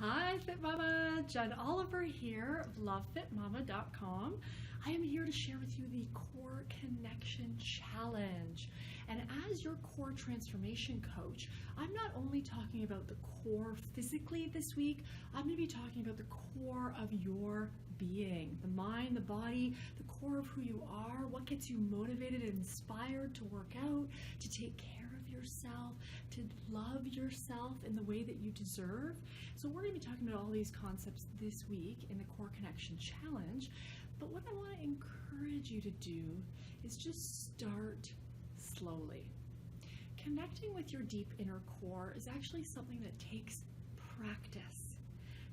Hi FitMama, Jen Oliver here of lovefitmama.com. I am here to share with you the Core Connection Challenge. And as your core transformation coach, I'm not only talking about the core physically this week, I'm going to be talking about the core of your being, the mind, the body, the core of who you are, what gets you motivated and inspired to work out, to take care of yourself, to love yourself in the way that you deserve. So we're going to be talking about all these concepts this week in the Core Connection Challenge. But what I want to encourage you to do is just start slowly. Connecting with your deep inner core is actually something that takes practice.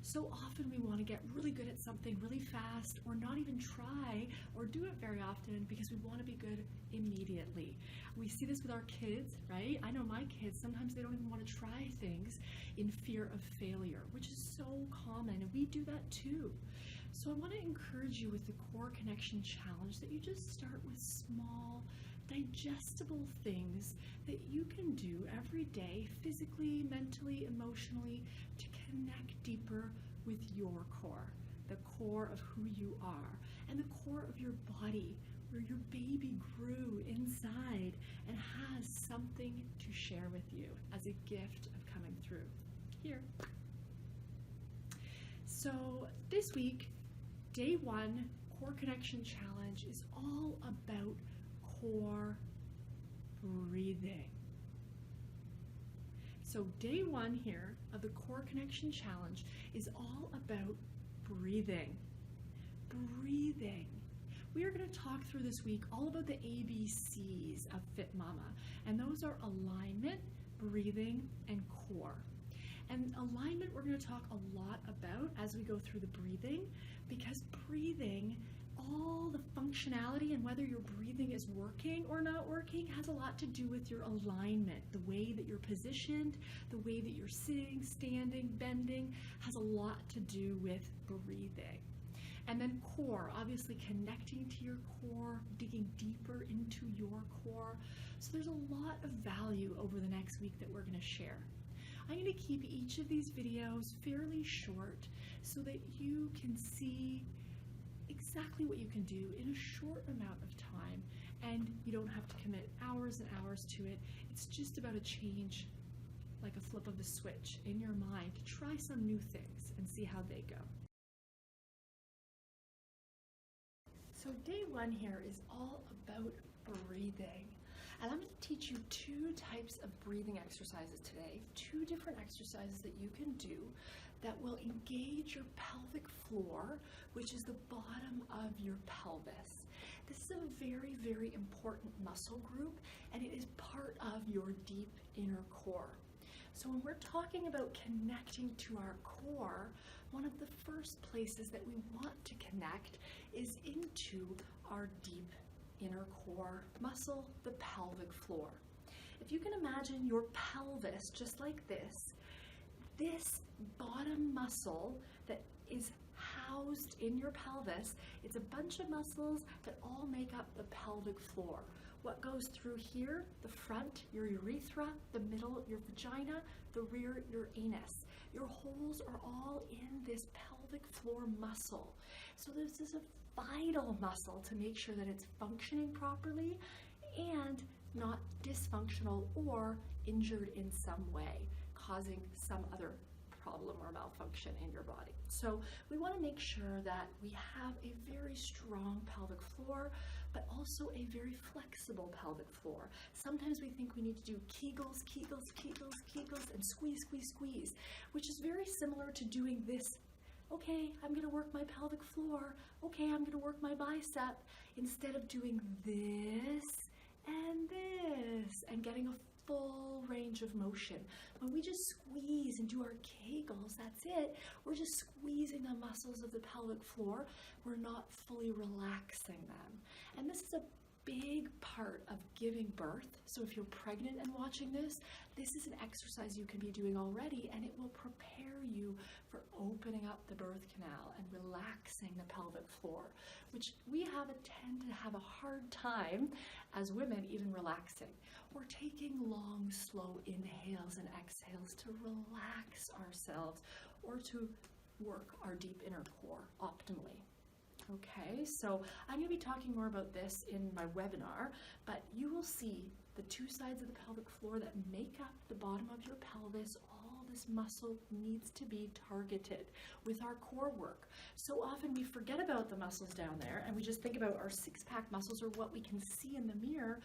So often we want to get really good at something really fast or not even try or do it very often because we want to be good immediately. We see this with our kids, right? I know my kids, sometimes they don't even want to try things in fear of failure, which is so common, and we do that too. So I want to encourage you with the Core Connection Challenge that you just start with small, digestible things that you can do every day, physically, mentally, emotionally, to connect deeper with your core, the core of who you are, and the core of your body, where your baby grew inside and has something to share with you as a gift of coming through. Here. So this week, Day 1 Core Connection Challenge is all about core breathing. So day 1 here of the Core Connection Challenge is all about breathing. Breathing. We are going to talk through this week all about the ABCs of FitMama, and those are alignment, breathing, and core. And alignment we're going to talk a lot about as we go through the breathing, because breathing, all the functionality and whether your breathing is working or not working has a lot to do with your alignment. The way that you're positioned, the way that you're sitting, standing, bending has a lot to do with breathing. And then core, obviously connecting to your core, digging deeper into your core. So there's a lot of value over the next week that we're going to share. I'm going to keep each of these videos fairly short so that you can see exactly what you can do in a short amount of time, and you don't have to commit hours and hours to it. It's just about a change, like a flip of the switch in your mind, to try some new things and see how they go. So day 1 here is all about breathing. And I'm going to teach you 2 types of breathing exercises today, 2 different exercises that you can do that will engage your pelvic floor, which is the bottom of your pelvis. This is a very, very important muscle group, and it is part of your deep inner core. So when we're talking about connecting to our core, one of the first places that we want to connect is into our deep inner core muscle, the pelvic floor. If you can imagine your pelvis just like this bottom muscle that is housed in your pelvis, it's a bunch of muscles that all make up the pelvic floor. What goes through here, the front, your urethra, the middle, your vagina, the rear, your anus. Your holes are all in this pelvic floor muscle. So this is a vital muscle to make sure that it's functioning properly and not dysfunctional or injured in some way, causing some other problem or malfunction in your body. So we want to make sure that we have a very strong pelvic floor, but also a very flexible pelvic floor. Sometimes we think we need to do Kegels, Kegels, Kegels, Kegels, and squeeze, squeeze, squeeze, which is very similar to doing this. Okay, I'm going to work my pelvic floor. Okay, I'm going to work my bicep, instead of doing this and getting a full range of motion. When we just squeeze and do our Kegels, that's it. We're just squeezing the muscles of the pelvic floor. We're not fully relaxing them. And this is a big part of giving birth. So if you're pregnant and watching this, this is an exercise you can be doing already, and it will prepare you for opening up the birth canal and relaxing the pelvic floor, which we tend to have a hard time as women even relaxing. We're taking long, slow inhales and exhales to relax ourselves or to work our deep inner core optimally. Okay, so I'm going to be talking more about this in my webinar, but you will see the two sides of the pelvic floor that make up the bottom of your pelvis. All this muscle needs to be targeted with our core work. So often we forget about the muscles down there and we just think about our six-pack muscles or what we can see in the mirror,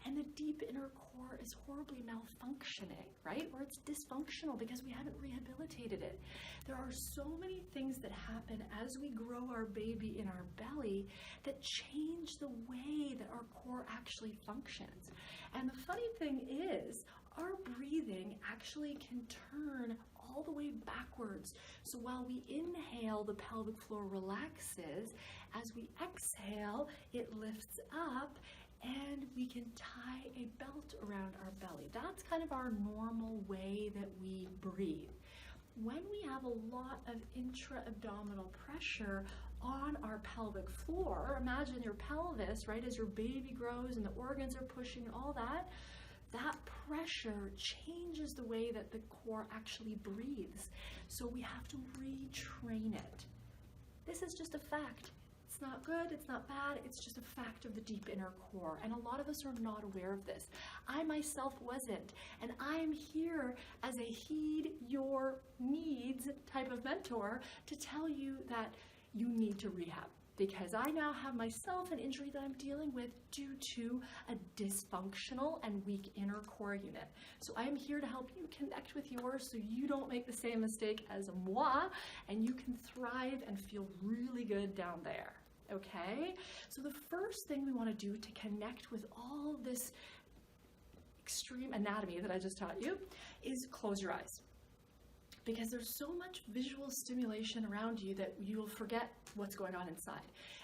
and the deep inner core is horribly malfunctioning, right? Or it's dysfunctional because we haven't rehabilitated it. There are so many things that happen as we grow our baby in our belly that change the way that our core actually functions. And the funny thing is, our breathing actually can turn all the way backwards. So while we inhale, the pelvic floor relaxes. As we exhale, it lifts up, and we can tie a belt around our belly. That's kind of our normal way that we breathe. When we have a lot of intra-abdominal pressure on our pelvic floor, imagine your pelvis, right, as your baby grows and the organs are pushing and all that, that pressure changes the way that the core actually breathes. So we have to retrain it. This is just a fact. It's not good, it's not bad, it's just a fact of the deep inner core. And a lot of us are not aware of this. I myself wasn't. And I'm here as a heed your needs type of mentor to tell you that you need to rehab. Because I now have myself an injury that I'm dealing with due to a dysfunctional and weak inner core unit. So I am here to help you connect with yours so you don't make the same mistake as moi, and you can thrive and feel really good down there. Okay? So the first thing we want to do to connect with all this extreme anatomy that I just taught you is close your eyes. Because there's so much visual stimulation around you that you will forget what's going on inside.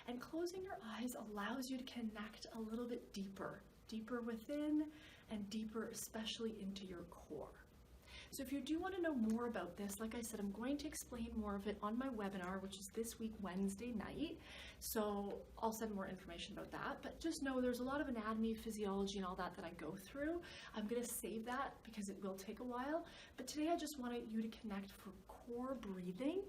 And closing your eyes allows you to connect a little bit deeper within and deeper especially into your core. So if you do want to know more about this, like I said, I'm going to explain more of it on my webinar, which is this week, Wednesday night. So I'll send more information about that, but just know there's a lot of anatomy, physiology, and all that I go through. I'm going to save that because it will take a while. But today I just wanted you to connect for core breathing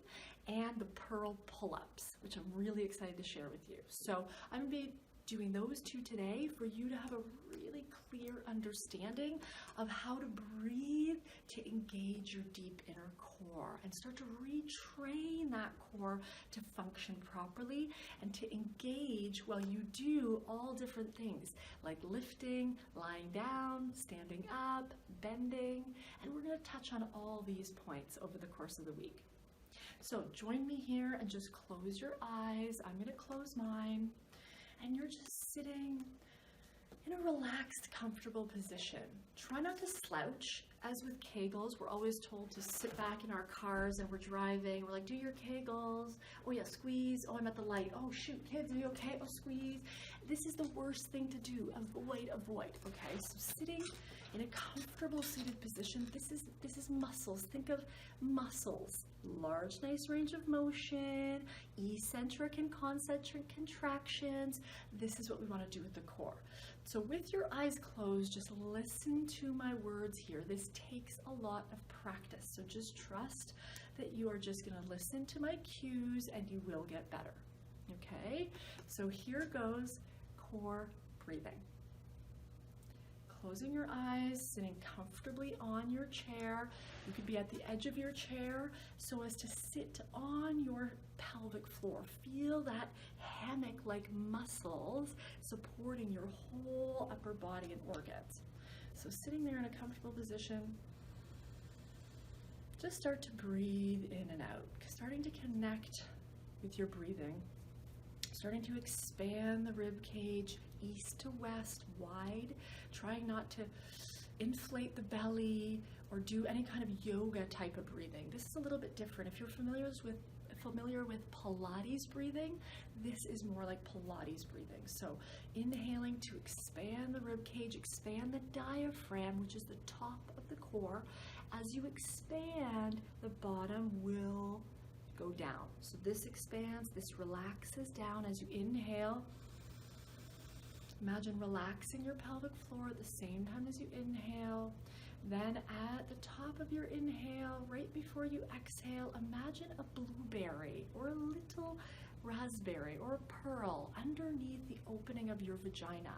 and the pearl pull-ups, which I'm really excited to share with you. So I'm going to be doing those two today for you to have a really clear understanding of how to breathe to engage your deep inner core and start to retrain that core to function properly and to engage while you do all different things like lifting, lying down, standing up, bending, and we're going to touch on all these points over the course of the week. So join me here and just close your eyes. I'm going to close mine. And you're just sitting in a relaxed, comfortable position. Try not to slouch. As with Kegels, we're always told to sit back in our cars and we're driving. We're like, do your Kegels. Oh yeah, squeeze. Oh, I'm at the light. Oh shoot, kids, are you okay? Oh, squeeze. This is the worst thing to do. Avoid, okay? So sitting in a comfortable seated position, this is muscles. Think of muscles. Large, nice range of motion, eccentric and concentric contractions. This is what we want to do with the core. So with your eyes closed, just listen to my words here. This takes a lot of practice. So just trust that you are just going to listen to my cues and you will get better. Okay? So here goes core breathing. Closing your eyes, sitting comfortably on your chair. You could be at the edge of your chair so as to sit on your pelvic floor. Feel that hammock-like muscles supporting your whole upper body and organs. So sitting there in a comfortable position, just start to breathe in and out, starting to connect with your breathing. Starting to expand the rib cage east to west, wide, trying not to inflate the belly or do any kind of yoga type of breathing. This is a little bit different. If you're familiar familiar with Pilates breathing, this is more like Pilates breathing. So inhaling to expand the rib cage, expand the diaphragm, which is the top of the core. As you expand, the bottom will go down. So this expands, this relaxes down as you inhale. Imagine relaxing your pelvic floor at the same time as you inhale. Then at the top of your inhale, right before you exhale, imagine a blueberry or a little raspberry or a pearl underneath the opening of your vagina.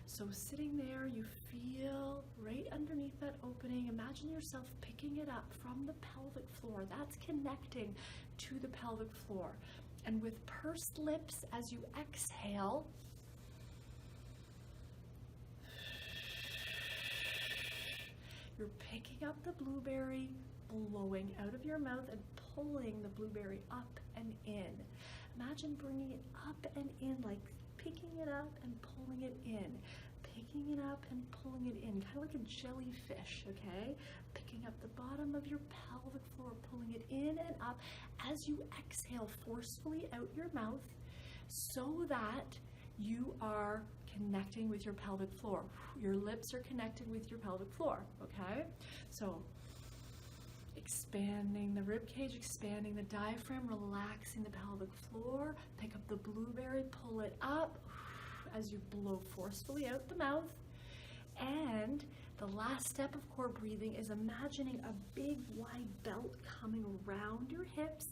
So sitting there, you feel right underneath that opening. Imagine yourself picking it up from the pelvic floor. That's connecting to the pelvic floor. And with pursed lips, as you exhale, you're picking up the blueberry, blowing out of your mouth and pulling the blueberry up and in. Imagine bringing it up and in, like picking it up and pulling it in. Picking it up and pulling it in, kind of like a jellyfish, okay? Picking up the bottom of your pelvic floor, pulling it in and up as you exhale forcefully out your mouth so that you are connecting with your pelvic floor. Your lips are connected with your pelvic floor, okay? So expanding the rib cage, expanding the diaphragm, relaxing the pelvic floor. Pick up the blueberry, pull it up as you blow forcefully out the mouth. And the last step of core breathing is imagining a big wide belt coming around your hips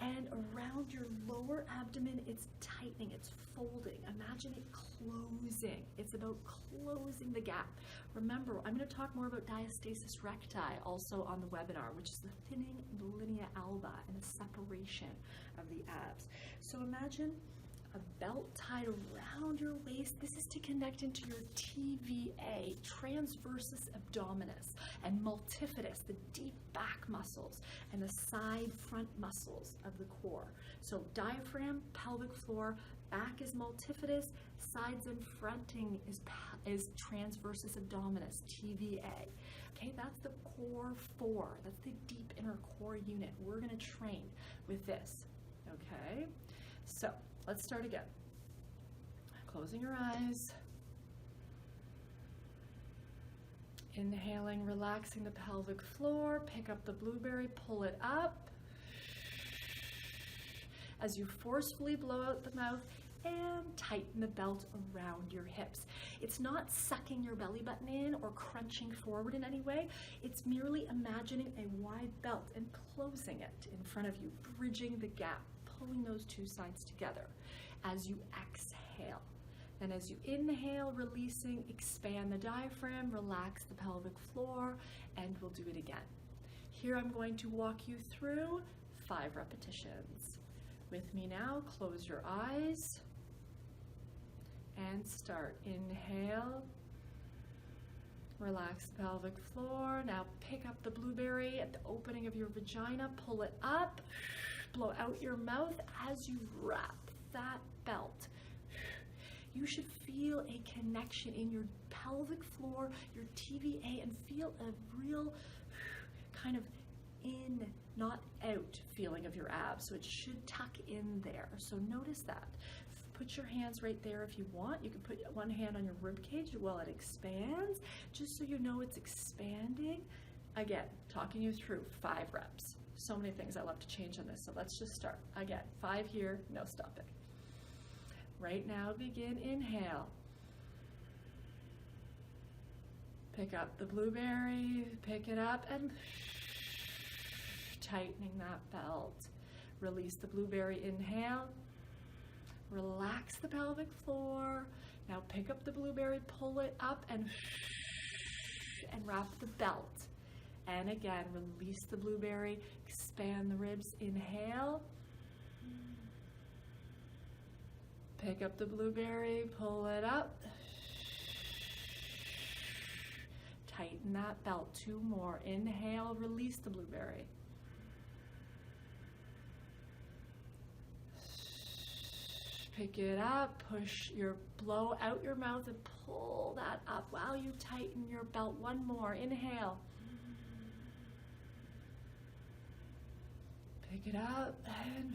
and around your lower abdomen. It's tightening, it's folding. Imagine it closing. It's about closing the gap. Remember, I'm going to talk more about diastasis recti also on the webinar, which is the thinning of the linea alba and the separation of the abs. So imagine a belt tied around your waist. This is to connect into your TVA, transversus abdominis, and multifidus, the deep back muscles, and the side front muscles of the core. So diaphragm, pelvic floor, back is multifidus, sides and fronting is transversus abdominis, TVA. Okay, that's the core 4. That's the deep inner core unit. We're going to train with this. Okay, so let's start again. Closing your eyes. Inhaling, relaxing the pelvic floor. Pick up the blueberry, pull it up. As you forcefully blow out the mouth and tighten the belt around your hips. It's not sucking your belly button in or crunching forward in any way. It's merely imagining a wide belt and closing it in front of you, bridging the gap, pulling those two sides together as you exhale. And as you inhale, releasing, expand the diaphragm, relax the pelvic floor, and we'll do it again. Here I'm going to walk you through 5 repetitions. With me now, close your eyes and start. Inhale, relax the pelvic floor. Now pick up the blueberry at the opening of your vagina, pull it up, blow out your mouth as you wrap that belt. You should feel a connection in your pelvic floor, your TVA, and feel a real kind of in, not out feeling of your abs. So it should tuck in there. So notice that. Put your hands right there if you want. You can put one hand on your rib cage while it expands, just so you know it's expanding. Again, talking you through 5 reps. So many things I love to change on this. So let's just start. Again, 5 here, no stopping. Right now, begin. Inhale. Pick up the blueberry, pick it up, and tightening that belt. Release the blueberry, inhale. Relax the pelvic floor. Now pick up the blueberry, pull it up, and wrap the belt. And again, release the blueberry, expand the ribs, inhale. Pick up the blueberry, pull it up. Tighten that belt. 2 more. Inhale, release the blueberry. Pick it up, blow out your mouth and pull that up while you tighten your belt. 1 more. Inhale. Pick it up and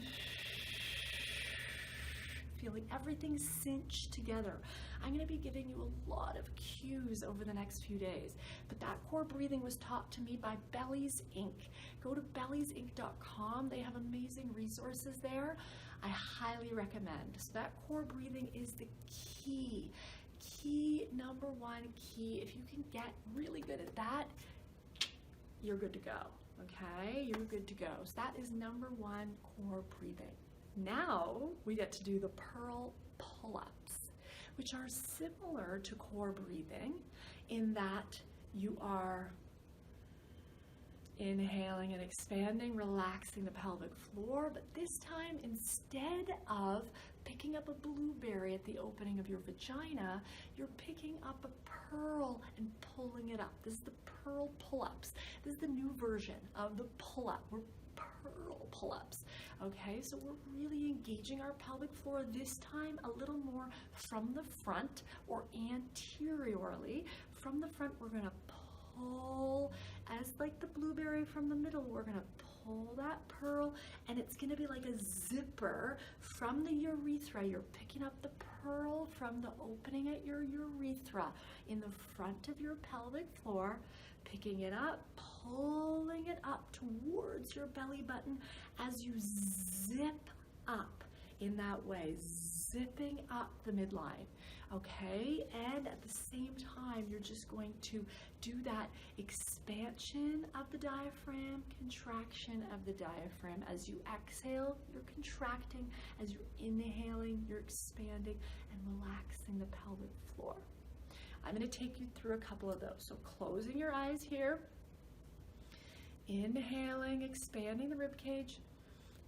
feeling everything cinch together. I'm going to be giving you a lot of cues over the next few days, but that core breathing was taught to me by Bellies Inc. Go to belliesinc.com. They have amazing resources there. I highly recommend. So that core breathing is the key. Number one key. If you can get really good at that, you're good to go. Okay, you're good to go. So that is number one, core breathing. Now we get to do the pearl pull-ups, which are similar to core breathing in that you are inhaling and expanding, relaxing the pelvic floor, but this time instead of picking up a blueberry at the opening of your vagina, you're picking up a pearl and pulling it up. This is the pearl pull-ups. This is the new version of the pull-up. We're pearl pull-ups. Okay, so we're really engaging our pelvic floor this time a little more from the front or anteriorly. From the front, we're going to pull, as like the blueberry from the middle, we're going to pull that pearl, and it's going to be like a zipper from the urethra. You're picking up the pearl from the opening at your urethra in the front of your pelvic floor, picking it up, pulling it up towards your belly button as you zip up in that way, zipping up the midline. Okay, and at the same time, you're just going to do that expansion of the diaphragm, contraction of the diaphragm. As you exhale, you're contracting. As you're inhaling, you're expanding and relaxing the pelvic floor. I'm going to take you through a couple of those. So closing your eyes here, inhaling, expanding the rib cage.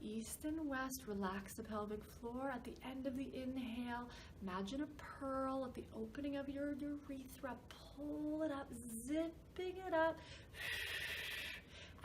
East and west, relax the pelvic floor. At the end of the inhale, imagine a pearl at the opening of your urethra. Pull it up, zipping it up.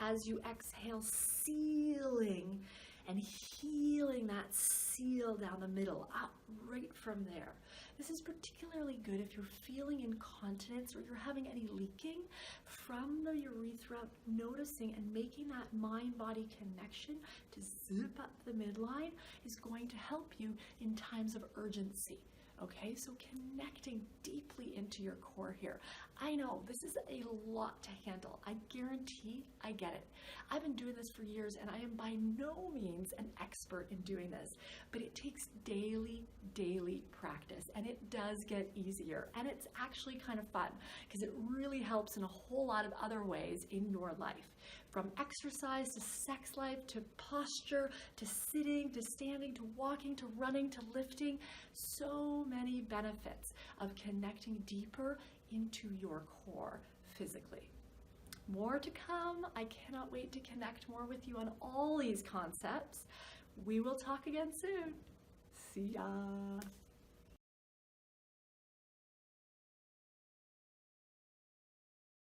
As you exhale, sealing and healing that seal down the middle, up right from there. This is particularly good if you're feeling incontinence or you're having any leaking from the urethra, noticing and making that mind-body connection to zip up the midline is going to help you in times of urgency. Okay, so connecting deeply into your core here. I know this is a lot to handle. I guarantee I get it. I've been doing this for years and I am by no means an expert in doing this, but it takes daily practice, and it does get easier, and it's actually kind of fun because it really helps in a whole lot of other ways in your life, from exercise to sex life to posture to sitting to standing to walking to running to lifting. So many benefits of connecting deeper into your core physically. More to come. I cannot wait to connect more with you on all these concepts. We will talk again soon. See ya.